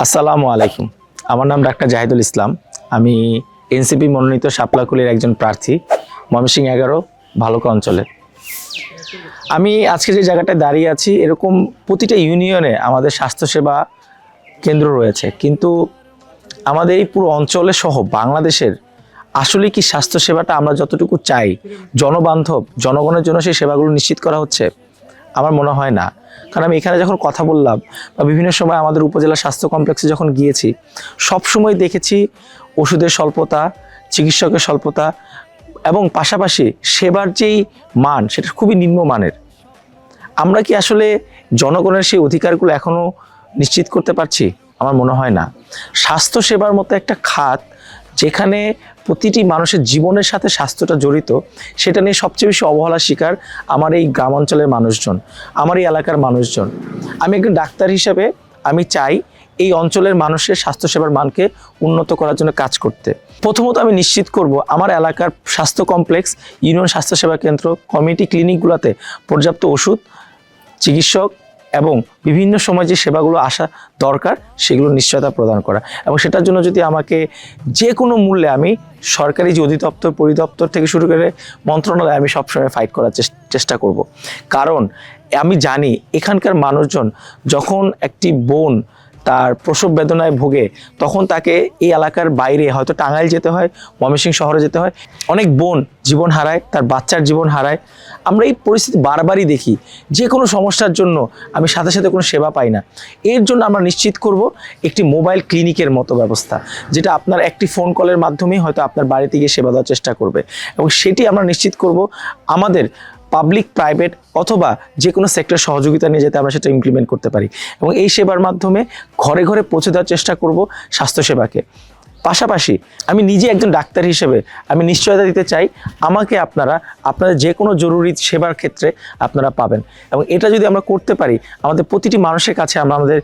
আসসালামু আলাইকুম। আমার নাম ডাক্তার জাহিদুল ইসলাম। আমি এনসিপি মনোনীত শাপলাকুলির একজন প্রার্থী, ময়মনসিংহ 11 ভালুকা অঞ্চলে। আমি আজকে যে জায়গাটায় দাঁড়িয়ে আছি, এরকম প্রতিটা ইউনিয়নে আমাদের স্বাস্থ্যসেবা কেন্দ্র রয়েছে, কিন্তু আমাদের এই পুরো অঞ্চলে সহ বাংলাদেশের আসলে কি স্বাস্থ্যসেবাটা আমরা যতটুকু চাই, জনবান্ধব, জনগণের জন্য সেই সেবাগুলো নিশ্চিত করা হচ্ছে? আমার মনে হয় না। কারণ আমি এখানে যখন কথা বললাম বা বিভিন্ন সময় আমাদের উপজেলা স্বাস্থ্য কমপ্লেক্সে যখন গিয়েছি, সবসময় দেখেছি ওষুধের স্বল্পতা, চিকিৎসকের স্বল্পতা এবং পাশাপাশি সেবার যেই মান সেটা খুবই নিম্নমানের। আমরা কি আসলে জনগণের সেই অধিকারগুলো এখনও নিশ্চিত করতে পারছি? আমার মনে হয় না। স্বাস্থ্যসেবার মতো একটা খাত যেখানে প্রতিটি মানুষের জীবনের সাথে স্বাস্থ্যটা জড়িত, সেটা নিয়ে সবচেয়ে বেশি অবহেলার শিকার আমার এই গ্রাম অঞ্চলের মানুষজন, আমার এই এলাকার মানুষজন। আমি একজন ডাক্তার হিসেবে আমি চাই এই অঞ্চলের মানুষের স্বাস্থ্যসেবার মানকে উন্নত করার জন্য কাজ করতে। প্রথমত আমি নিশ্চিত করব আমার এলাকার স্বাস্থ্য কমপ্লেক্স, ইউনিয়ন স্বাস্থ্যসেবা কেন্দ্র, কমিউনিটি ক্লিনিকগুলোতে পর্যাপ্ত ওষুধ, চিকিৎসক এবং বিভিন্ন সময় যে সেবাগুলো আসা দরকার সেগুলো নিশ্চয়তা প্রদান করা। এবং সেটার জন্য যদি আমাকে যে কোনো মূল্যে আমি সরকারি যে অধিদপ্তর, পরিদপ্তর থেকে শুরু করে মন্ত্রণালয়ে আমি সবসময় ফাইট করার চেষ্টা করব। কারণ আমি জানি এখানকার মানুষজন যখন একটি বোন তার প্রসব বেদনায় ভোগে, তখন তাকে এই এলাকার বাইরে হয়তো টাঙ্গাইল যেতে হয়, ময়মনসিংহ শহরে যেতে হয়। অনেক বোন জীবন হারায়, তার বাচ্চার জীবন হারায়। আমরা এই পরিস্থিতি বারবারই দেখি। যে কোনো সমস্যার জন্য আমি সাথে সাথে কোনো সেবা পাই না। এর জন্য আমরা নিশ্চিত করব একটি মোবাইল ক্লিনিকের মতো ব্যবস্থা, যেটা আপনার একটি ফোন কলের মাধ্যমেই হয়তো আপনার বাড়িতে গিয়ে সেবা দেওয়ার চেষ্টা করবে। এবং সেটি আমরা নিশ্চিত করব আমাদের পাবলিক, প্রাইভেট অথবা যে কোনো সেক্টর সহযোগিতা নিয়ে যাতে আমরা সেটা ইমপ্লিমেন্ট করতে পারি। এবং এই সেবার মাধ্যমে ঘরে ঘরে পৌঁছে দেওয়ার চেষ্টা করব স্বাস্থ্যসেবাকে। পাশাপাশি আমি নিজে একজন ডাক্তার হিসেবে আমি নিশ্চয়তা দিতে চাই আমাকে আপনাদের যে কোনো জরুরি সেবার ক্ষেত্রে আপনারা পাবেন। এবং এটা যদি আমরা করতে পারি, আমাদের প্রতিটি মানুষের কাছে আমরা আমাদের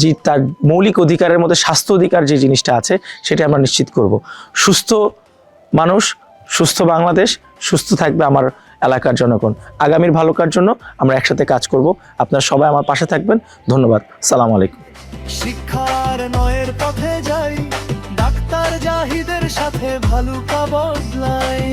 যে তার মৌলিক অধিকারের মধ্যে স্বাস্থ্য অধিকার যে জিনিসটা আছে সেটা আমরা নিশ্চিত করব। সুস্থ মানুষ, সুস্থ বাংলাদেশ, সুস্থ থাকবে আমার এলাকার জনগণ। আগামীর ভালোকার জন্য আমরা একসাথে কাজ করব। আপনারা সবাই আমার পাশে থাকবেন। ধন্যবাদ। সালাম আলাইকুম। শিক্ষার নয়ের পথে যাই, ডাক্তার জাহিদের সাথে ভালুকা বদলাই।